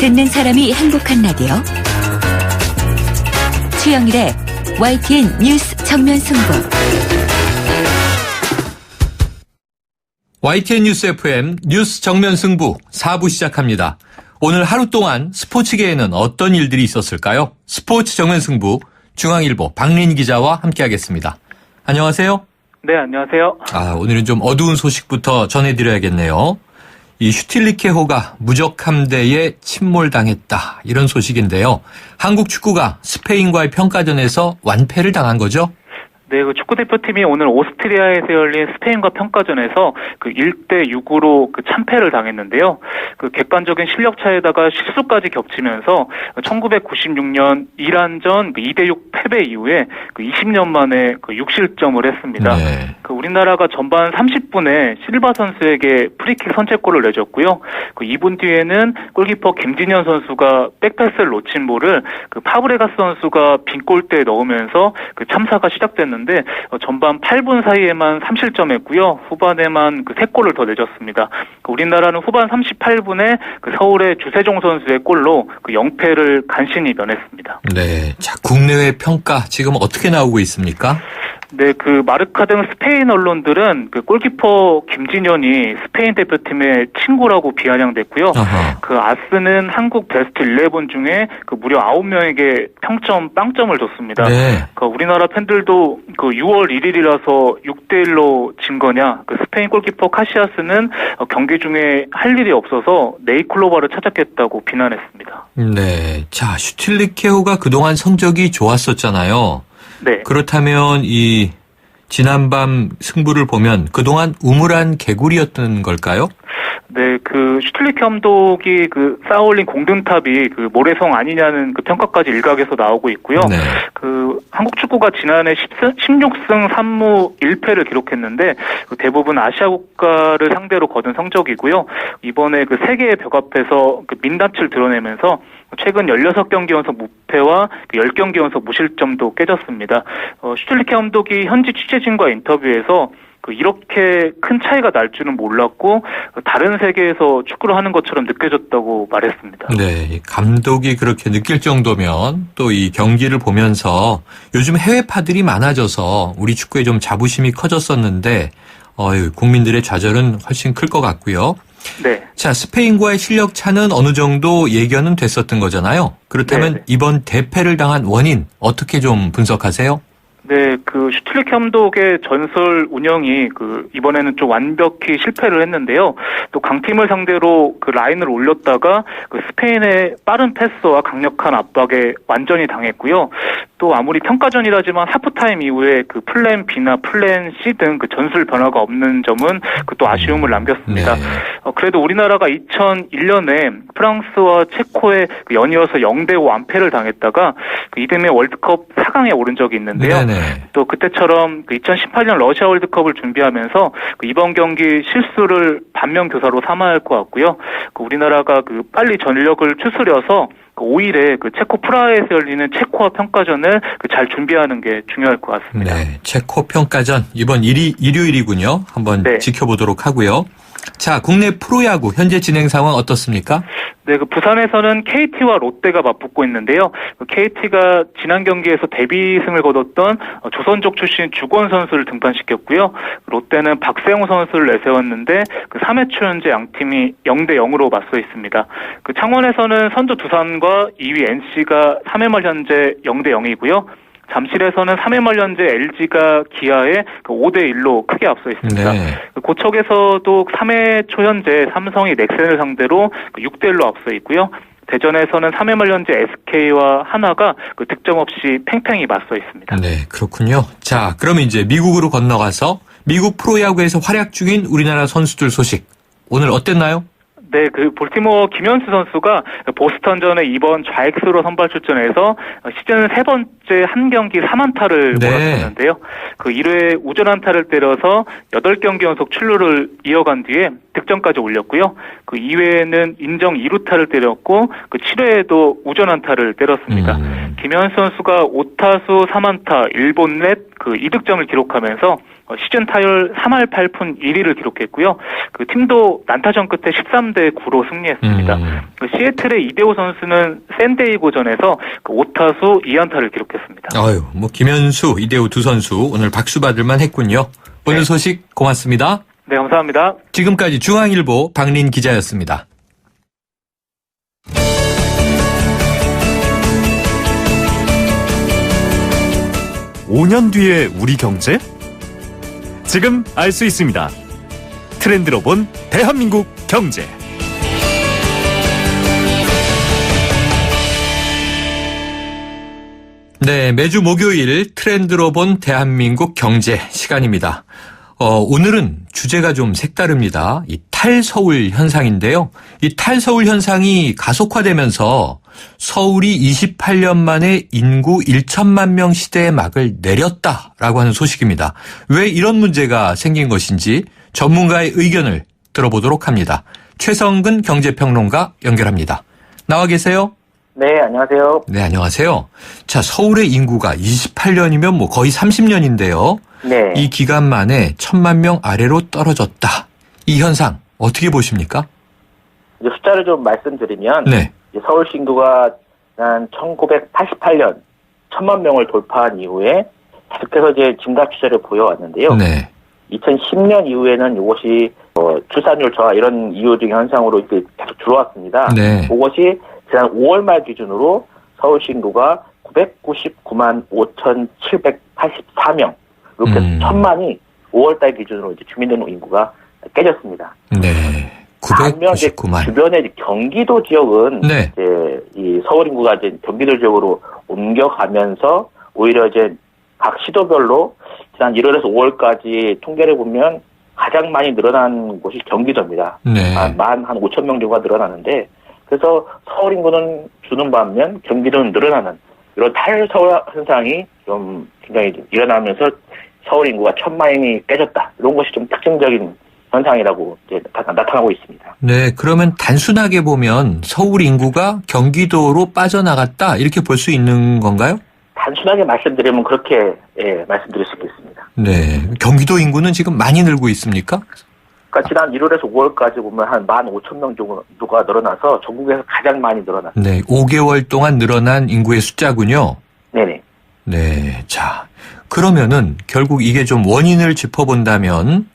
듣는 사람이 행복한 라디오. 최영일의 YTN 뉴스 정면 승부. YTN 뉴스 FM 뉴스 정면 승부 4부 시작합니다. 오늘 하루 동안 스포츠계에는 어떤 일들이 있었을까요? 스포츠 정면 승부 중앙일보 박린 기자와 함께하겠습니다. 안녕하세요. 네, 안녕하세요. 오늘은 좀 어두운 소식부터 전해드려야겠네요. 이 슈틸리케호가 무적 함대에 침몰당했다, 이런 소식인데요. 한국 축구가 스페인과의 평가전에서 완패를 당한 거죠? 네, 그 축구대표팀이 오늘 오스트리아에서 열린 스페인과 평가전에서 1대6으로 참패를 당했는데요. 객관적인 실력 차에다가 실수까지 겹치면서 1996년 이란전 2대6 패배 이후에 20년 만에 6실점을 했습니다. 네. 우리나라가 전반 30분에 실바 선수에게 프리킥 선제골을 내줬고요. 2분 뒤에는 골키퍼 김진현 선수가 백패스를 놓친 볼을 파브레가스 선수가 빈 골대에 넣으면서 참사가 시작됐는데 전반 8분 사이에만 3실점했고요. 후반에만 3골을 더 내줬습니다. 우리나라는 후반 38분에 서울의 주세종 선수의 골로 0패를 간신히 면했습니다. 네, 자, 국내외 평가 지금 어떻게 나오고 있습니까? 네, 마르카 등 스페인 언론들은 골키퍼 김진현이 스페인 대표팀의 친구라고 비아냥댔고요. 아스는 한국 베스트 11 중에 무려 9명에게 빵점을 줬습니다. 네. 우리나라 팬들도 6월 1일이라서 6대1로 진 거냐, 스페인 골키퍼 카시아스는 경기 중에 할 일이 없어서 네이클로바를 찾았겠다고 비난했습니다. 네, 자, 슈틸리케호가 그동안 성적이 좋았었잖아요. 네. 그렇다면 이 지난밤 승부를 보면 그동안 우물안 개구리였던 걸까요? 네, 슈틸리케 감독이 쌓아올린 공든탑이 모래성 아니냐는 평가까지 일각에서 나오고 있고요. 네. 한국 축구가 지난해 16승 3무 1패를 기록했는데 대부분 아시아 국가를 상대로 거둔 성적이고요. 이번에 세계의 벽 앞에서 민낯을 드러내면서 최근 16경기 연속 무패와 10경기 연속 무실점도 깨졌습니다. 슈틸리케 감독이 현지 취재진과 인터뷰에서 이렇게 큰 차이가 날 줄은 몰랐고 다른 세계에서 축구를 하는 것처럼 느껴졌다고 말했습니다. 네, 감독이 그렇게 느낄 정도면 또 이 경기를 보면서 요즘 해외파들이 많아져서 우리 축구에 좀 자부심이 커졌었는데 국민들의 좌절은 훨씬 클 것 같고요. 네. 자, 스페인과의 실력 차는 어느 정도 예견은 됐었던 거잖아요. 그렇다면 네네. 이번 대패를 당한 원인 어떻게 좀 분석하세요? 네, 슈틸리케 감독의 전설 운영이 이번에는 좀 완벽히 실패를 했는데요. 또 강팀을 상대로 라인을 올렸다가 스페인의 빠른 패스와 강력한 압박에 완전히 당했고요. 또 아무리 평가전이라지만 하프타임 이후에 플랜 B나 플랜 C 등 전술 변화가 없는 점은 또 아쉬움을 남겼습니다. 네. 그래도 우리나라가 2001년에 프랑스와 체코에 연이어서 0대5 완패를 당했다가 이듬해 월드컵 4강에 오른 적이 있는데요. 네네. 또 그때처럼 2018년 러시아 월드컵을 준비하면서 이번 경기 실수를 반면교사로 삼아야 할 것 같고요. 우리나라가 빨리 전력을 추스려서 5일에 체코 프라하에서 열리는 체코와 평가전을 잘 준비하는 게 중요할 것 같습니다. 네, 체코 평가전 이번 일요일이군요. 한번 네. 지켜보도록 하고요. 자, 국내 프로야구 현재 진행 상황 어떻습니까? 네, 부산에서는 KT와 롯데가 맞붙고 있는데요. KT가 지난 경기에서 데뷔승을 거뒀던 조선족 출신 주권 선수를 등판시켰고요. 롯데는 박세웅 선수를 내세웠는데 3회 초 현재 양팀이 0대0으로 맞서 있습니다. 창원에서는 선두 두산과 2위 NC가 3회 말 현재 0대0이고요. 잠실에서는 3회 말 현재 LG가 기아에 5대1로 크게 앞서 있습니다. 네. 고척에서도 3회 초 현재 삼성이 넥센을 상대로 6대1로 앞서 있고요. 대전에서는 3회 말 현재 SK와 하나가 득점 없이 팽팽히 맞서 있습니다. 네, 그렇군요. 자, 그러면 이제 미국으로 건너가서 미국 프로야구에서 활약 중인 우리나라 선수들 소식 오늘 어땠나요? 네, 볼티모어 김현수 선수가 보스턴전에 이번 좌익수로 선발 출전해서 시즌 3번째 한 경기 3안타를 몰아쳤는데요. 1회 우전 안타를 때려서 8경기 연속 출루를 이어간 뒤에 득점까지 올렸고요. 2회에는 인정 2루타를 때렸고 7회에도 우전 안타를 때렸습니다. 김현수 선수가 5타수 3안타 1본넷 2득점을 기록하면서 시즌 타율 3할 8푼 1리를 기록했고요. 그 팀도 난타전 끝에 13대 9로 승리했습니다. 그 시애틀의 이대호 선수는 샌디에이고전에서 그 5타수 2안타를 기록했습니다. 아유, 뭐 김현수, 이대호 두 선수 오늘 박수 받을만 했군요. 오늘 네. 소식 고맙습니다. 네, 감사합니다. 지금까지 중앙일보 박린 기자였습니다. 5년 뒤의 우리 경제? 지금 알 수 있습니다. 트렌드로 본 대한민국 경제. 네, 매주 목요일 트렌드로 본 대한민국 경제 시간입니다. 오늘은 주제가 좀 색다릅니다. 이 탈서울 현상인데요. 이 탈서울 현상이 가속화되면서 서울이 28년 만에 인구 1천만 명 시대의 막을 내렸다라고 하는 소식입니다. 왜 이런 문제가 생긴 것인지 전문가의 의견을 들어보도록 합니다. 최성근 경제평론가 연결합니다. 나와 계세요? 네, 안녕하세요. 네, 안녕하세요. 자, 서울의 인구가 28년이면 뭐 거의 30년인데요. 네. 이 기간 만에 1천만 명 아래로 떨어졌다. 이 현상 어떻게 보십니까? 이제 숫자를 좀 말씀드리면, 네. 이제 서울시 인구가 한 1988년 1천만 명을 돌파한 이후에 계속해서 이제 증가 추세를 보여왔는데요. 네. 2010년 이후에는 이것이 출산율 저하 이런 이유적인 현상으로 이렇게 계속 들어왔습니다. 네. 그것이 지난 5월 말 기준으로 서울시 인구가 999만 5,784명. 이렇게 1천만이 5월달 기준으로 이제 주민등록 인구가 깨졌습니다. 네. 반면 이제 999만. 주변의 이제 경기도 지역은 네. 이제 이 서울 인구가 이제 경기도 지역으로 옮겨가면서 오히려 이제 각 시도별로 지난 1월에서 5월까지 통계를 보면 가장 많이 늘어난 곳이 경기도입니다. 네. 한 5천 명 정도가 늘어나는데 그래서 서울 인구는 주는 반면 경기도는 늘어나는 이런 탈서울 현상이 좀 굉장히 일어나면서 서울 인구가 1천만이 깨졌다. 이런 것이 좀 특징적인 현상이라고 이제 나타나고 있습니다. 네. 그러면 단순하게 보면 서울 인구가 경기도로 빠져나갔다. 이렇게 볼 수 있는 건가요? 단순하게 말씀드리면 그렇게 말씀드릴 수 있겠습니다. 네. 경기도 인구는 지금 많이 늘고 있습니까? 그러니까 지난 1월에서 5월까지 보면 한 15,000명 정도가 늘어나서 전국에서 가장 많이 늘어났습니다. 네. 5개월 동안 늘어난 인구의 숫자군요. 네네. 네. 자, 그러면은 결국 이게 좀 원인을 짚어본다면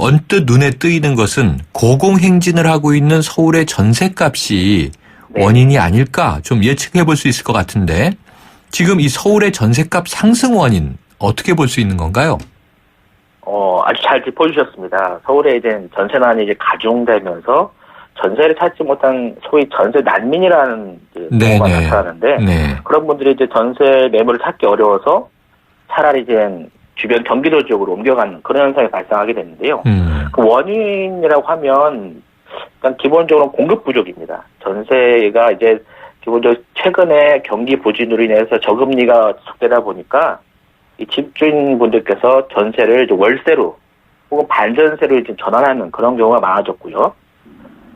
언뜻 눈에 뜨이는 것은 고공행진을 하고 있는 서울의 전셋값이 네. 원인이 아닐까 좀 예측해 볼 수 있을 것 같은데 지금 이 서울의 전셋값 상승 원인 어떻게 볼 수 있는 건가요? 아주 잘 짚어주셨습니다. 서울에 이제 전세난이 이제 가중되면서 전세를 찾지 못한 소위 전세 난민이라는 경우가 나타나는데 네. 그런 분들이 이제 전세 매물을 찾기 어려워서 차라리 이제 주변 경기도 지역으로 옮겨가는 그런 현상이 발생하게 되는데요. 그 원인이라고 하면 일단 기본적으로 공급 부족입니다. 전세가 이제 기본적으로 최근에 경기 부진으로 인해서 저금리가 속되다 보니까 이 집주인분들께서 전세를 이제 월세로 혹은 반전세로 이제 전환하는 그런 경우가 많아졌고요.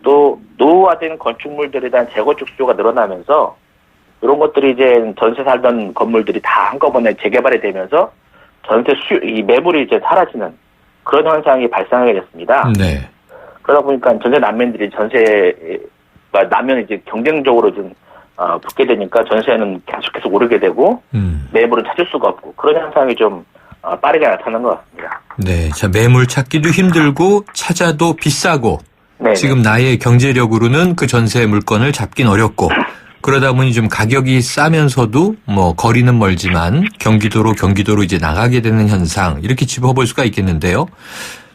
또 노후화된 건축물들에 대한 재건축 수요가 늘어나면서 이런 것들이 이제 전세 살던 건물들이 다 한꺼번에 재개발이 되면서 전세 이 매물이 이제 사라지는 그런 현상이 발생하게 됐습니다. 네. 그러다 보니까 전세 난민들이 전세가 나면 이제 경쟁적으로 좀 붙게 되니까 전세는 계속해서 오르게 되고 매물은 찾을 수가 없고 그런 현상이 좀 빠르게 나타나는 것 같습니다. 네, 자 매물 찾기도 힘들고 찾아도 비싸고 네네. 지금 나의 경제력으로는 그 전세 물건을 잡긴 어렵고 그러다 보니 좀 가격이 싸면서도 뭐 거리는 멀지만 경기도로 이제 나가게 되는 현상 이렇게 짚어볼 수가 있겠는데요.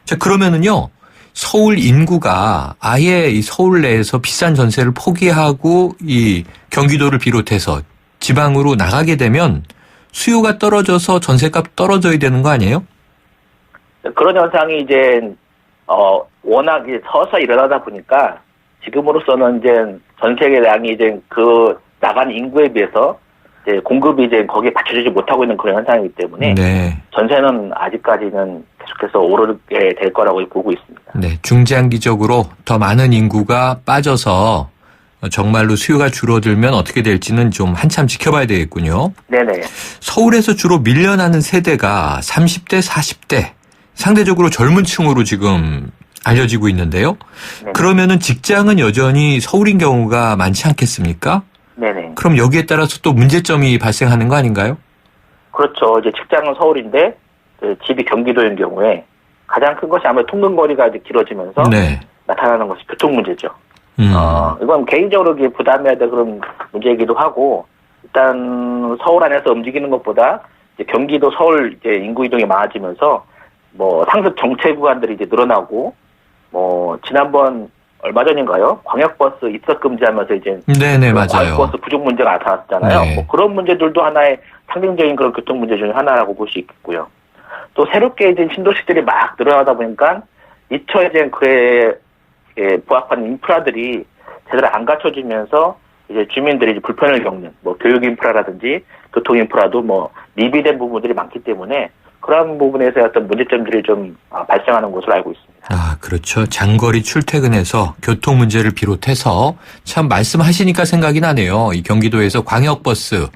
자 그러면은요. 서울 인구가 아예 이 서울 내에서 비싼 전세를 포기하고 이 경기도를 비롯해서 지방으로 나가게 되면 수요가 떨어져서 전세값 떨어져야 되는 거 아니에요? 그런 현상이 이제 워낙 이제 서서히 일어나다 보니까 지금으로서는 이제 전세량이 이제 그 나간 인구에 비해서 이제 공급이 이제 거기에 받쳐주지 못하고 있는 그런 현상이기 때문에 네. 전세는 아직까지는 계속해서 오르게 될 거라고 보고 있습니다. 네, 중장기적으로 더 많은 인구가 빠져서 정말로 수요가 줄어들면 어떻게 될지는 좀 한참 지켜봐야 되겠군요. 네네. 서울에서 주로 밀려나는 세대가 30대, 40대 상대적으로 젊은 층으로 지금 알려지고 있는데요. 네네. 그러면은 직장은 여전히 서울인 경우가 많지 않겠습니까? 네네. 그럼 여기에 따라서 또 문제점이 발생하는 거 아닌가요? 그렇죠. 이제 직장은 서울인데 그 집이 경기도인 경우에 가장 큰 것이 아무래도 통근거리가 이제 길어지면서 네. 나타나는 것이 교통 문제죠. 음. 이건 개인적으로 이게 부담해야 될 그런 문제이기도 하고, 일단 서울 안에서 움직이는 것보다 이제 경기도 서울 이제 인구 이동이 많아지면서 뭐 상습 정체 구간들이 이제 늘어나고, 뭐 지난번 얼마 전인가요? 광역버스 입석 금지하면서 이제 네네, 그 맞아요. 광역버스 부족 문제가 나타났잖아요. 네. 뭐 그런 문제들도 하나의 상징적인 그런 교통 문제 중에 하나라고 볼 수 있겠고요. 또 새롭게 이제 신도시들이 막 늘어나다 보니까 미처 이제 그에 부합하는 인프라들이 제대로 안 갖춰지면서 이제 주민들이 이제 불편을 겪는 뭐 교육 인프라라든지 교통 인프라도 뭐 미비된 부분들이 많기 때문에 그런 부분에서 어떤 문제점들이 좀 발생하는 것으로 알고 있습니다. 아, 그렇죠. 장거리 출퇴근에서 교통 문제를 비롯해서 참 말씀하시니까 생각이 나네요. 이 경기도에서 광역버스,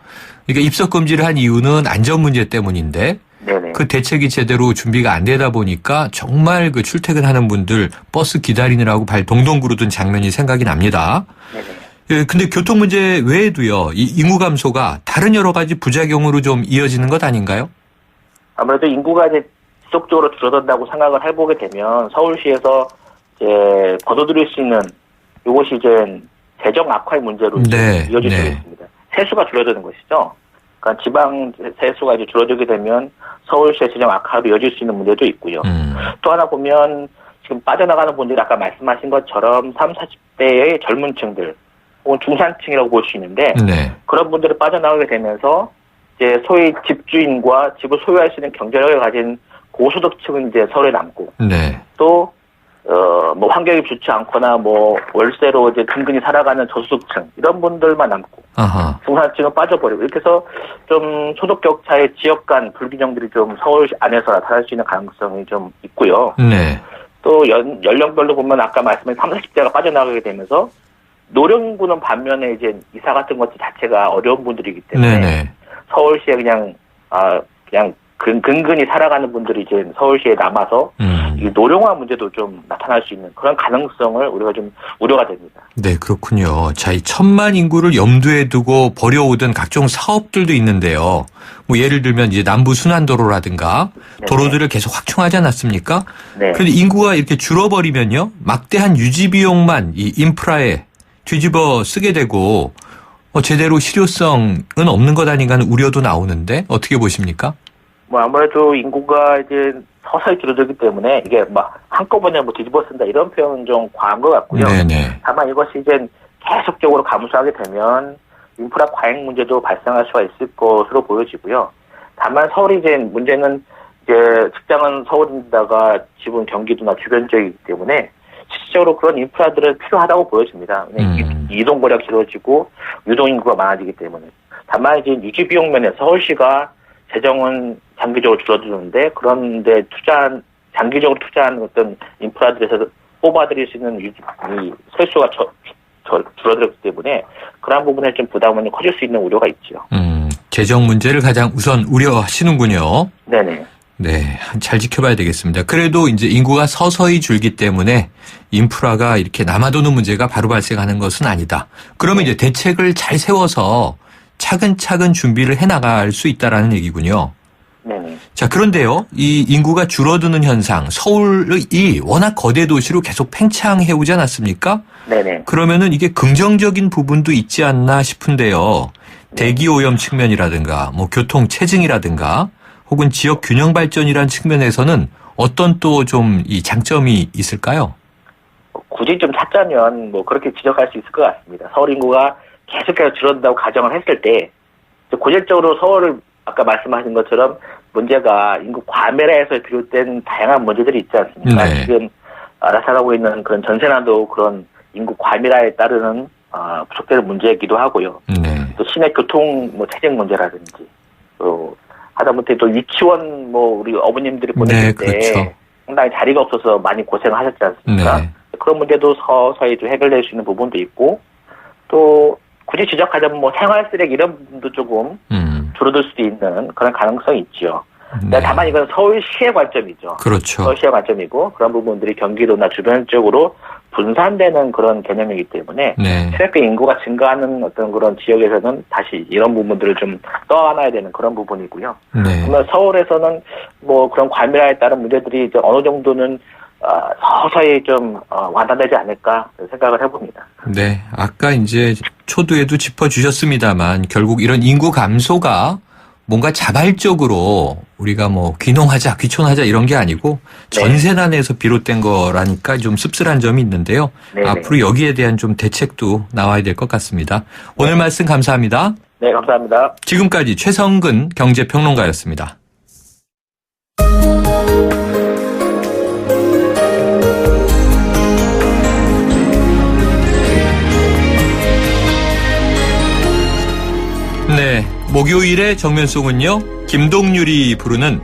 그러니까 입석 금지를 한 이유는 안전 문제 때문인데 네네. 그 대책이 제대로 준비가 안 되다 보니까 정말 그 출퇴근하는 분들 버스 기다리느라고 발 동동 구르던 장면이 생각이 납니다. 네네. 예, 근데 교통 문제 외에도요, 이 인구 감소가 다른 여러 가지 부작용으로 좀 이어지는 것 아닌가요? 아무래도 인구가 이제 지속적으로 줄어든다고 생각을 해보게 되면 서울시에서 이제 거둬들일 수 있는 이것이 이제 재정 악화의 문제로 네, 이어질 수 네. 있습니다. 세수가 줄어드는 것이죠. 그러니까 지방 세수가 이제 줄어들게 되면 서울시의 재정 악화로 이어질 수 있는 문제도 있고요. 또 하나 보면 지금 빠져나가는 분들이 아까 말씀하신 것처럼 30, 40대의 젊은 층들 혹은 중산층이라고 볼 수 있는데 네. 그런 분들이 빠져나가게 되면서 이제 소위 집주인과 집을 소유할 수 있는 경제력을 가진 고소득층은 이제 서울에 남고 네. 또 뭐 환경이 좋지 않거나 뭐 월세로 이제 근근히 살아가는 저소득층 이런 분들만 남고 아하. 중산층은 빠져버리고 이렇게 해서 좀 소득 격차의 지역 간 불균형들이 좀 서울 안에서 나타날 수 있는 가능성이 좀 있고요. 네. 또 연령별로 보면 아까 말씀한 30, 40대가 빠져나가게 되면서 노령인구는 반면에 이제 이사 같은 것 자체가 어려운 분들이기 때문에 네네. 서울시에 그냥 근근히 살아가는 분들이 이제 서울시에 남아서 이 노령화 문제도 좀 나타날 수 있는 그런 가능성을 우리가 좀 우려가 됩니다. 네, 그렇군요. 자, 이 1,000만 인구를 염두에 두고 벌여오던 각종 사업들도 있는데요. 뭐 예를 들면 이제 남부 순환도로라든가 도로들을 계속 확충하지 않았습니까? 네. 그런데 인구가 이렇게 줄어버리면요, 막대한 유지 비용만 이 인프라에 뒤집어 쓰게 되고 제대로 실효성은 없는 것 아닌가 하는 우려도 나오는데 어떻게 보십니까? 뭐 아무래도 인구가 이제 서서히 줄어들기 때문에 이게 막 한꺼번에 뭐 뒤집어 쓴다 이런 표현은 좀 과한 것 같고요. 네네. 다만 이것이 이제 계속적으로 감소하게 되면 인프라 과잉 문제도 발생할 수가 있을 것으로 보여지고요. 다만 서울이 이제 문제는 이제 직장은 서울인데다가 집은 경기도나 주변 지역이기 때문에 실질적으로 그런 인프라들은 필요하다고 보여집니다. 이동거리가 길어지고 유동인구가 많아지기 때문에. 다만 이제 유지 비용 면에서 서울시가 재정은 장기적으로 줄어드는데 그런데 장기적으로 투자한 어떤 인프라들에서 뽑아들일 수 있는 이 세수가 줄어들었기 때문에 그러한 부분에 좀 부담은 커질 수 있는 우려가 있죠. 재정 문제를 가장 우선 우려하시는군요. 네네. 네, 잘 지켜봐야 되겠습니다. 그래도 이제 인구가 서서히 줄기 때문에 인프라가 이렇게 남아도는 문제가 바로 발생하는 것은 아니다. 그러면 이제 대책을 잘 세워서 차근차근 준비를 해나갈 수 있다라는 얘기군요. 네네. 자, 그런데요, 이 인구가 줄어드는 현상, 서울이 워낙 거대 도시로 계속 팽창해오지 않았습니까? 네네. 그러면은 이게 긍정적인 부분도 있지 않나 싶은데요. 대기 오염 측면이라든가, 뭐 교통 체증이라든가, 혹은 지역 균형 발전이라는 측면에서는 어떤 또 좀 이 장점이 있을까요? 굳이 좀 찾자면 뭐 그렇게 지적할 수 있을 것 같습니다. 서울 인구가 계속해서 줄어든다고 가정을 했을 때 고질적으로 서울을 아까 말씀하신 것처럼 문제가 인구 과밀화에서 비롯된 다양한 문제들이 있지 않습니까? 네. 지금 나타나고 있는 그런 전세난도 그런 인구 과밀화에 따르는 부족되는 문제이기도 하고요. 네. 또 시내 교통 뭐 체증 문제라든지 또 하다못해 또 유치원 뭐 우리 어머님들이 보내실 때 그렇죠. 상당히 자리가 없어서 많이 고생하셨지 않습니까? 네. 그런 문제도 서서히 좀 해결될 수 있는 부분도 있고 또 굳이 지적하자면 뭐 생활 쓰레기 이런 부분도 조금 줄어들 수도 있는 그런 가능성이 있죠. 네. 다만 이건 서울시의 관점이죠. 그렇죠. 서울시의 관점이고 그런 부분들이 경기도나 주변 쪽으로 분산되는 그런 개념이기 때문에 네. 체력비 인구가 증가하는 어떤 그런 지역에서는 다시 이런 부분들을 좀 떠안아야 되는 그런 부분이고요. 네. 그러면 서울에서는 뭐 그런 과밀화에 따른 문제들이 이제 어느 정도는 서서히 좀 완화되지 않을까 생각을 해봅니다. 네. 아까 이제 초두에도 짚어주셨습니다만 결국 이런 인구 감소가 뭔가 자발적으로 우리가 뭐 귀농하자, 귀촌하자 이런 게 아니고 네. 전세난에서 비롯된 거라니까 좀 씁쓸한 점이 있는데요. 네네. 앞으로 여기에 대한 좀 대책도 나와야 될 것 같습니다. 오늘 말씀 감사합니다. 네, 감사합니다. 지금까지 최성근 경제평론가였습니다. 네, 목요일의 정면송은요, 김동률이 부르는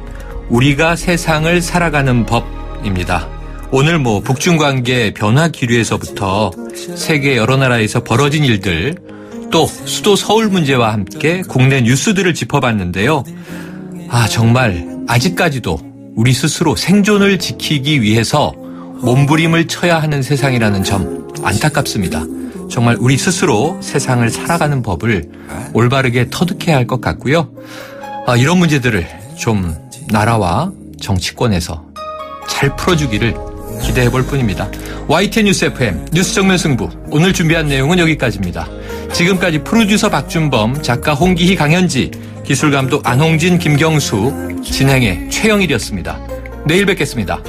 우리가 세상을 살아가는 법입니다. 오늘 뭐 북중 관계 변화 기류에서부터 세계 여러 나라에서 벌어진 일들, 또 수도 서울 문제와 함께 국내 뉴스들을 짚어봤는데요. 정말 아직까지도 우리 스스로 생존을 지키기 위해서 몸부림을 쳐야 하는 세상이라는 점 안타깝습니다. 정말 우리 스스로 세상을 살아가는 법을 올바르게 터득해야 할 것 같고요. 이런 문제들을 좀 나라와 정치권에서 잘 풀어주기를 기대해 볼 뿐입니다. YTN 뉴스 FM 뉴스 정면 승부, 오늘 준비한 내용은 여기까지입니다. 지금까지 프로듀서 박준범, 작가 홍기희, 강현지, 기술감독 안홍진, 김경수, 진행의 최영일이었습니다. 내일 뵙겠습니다.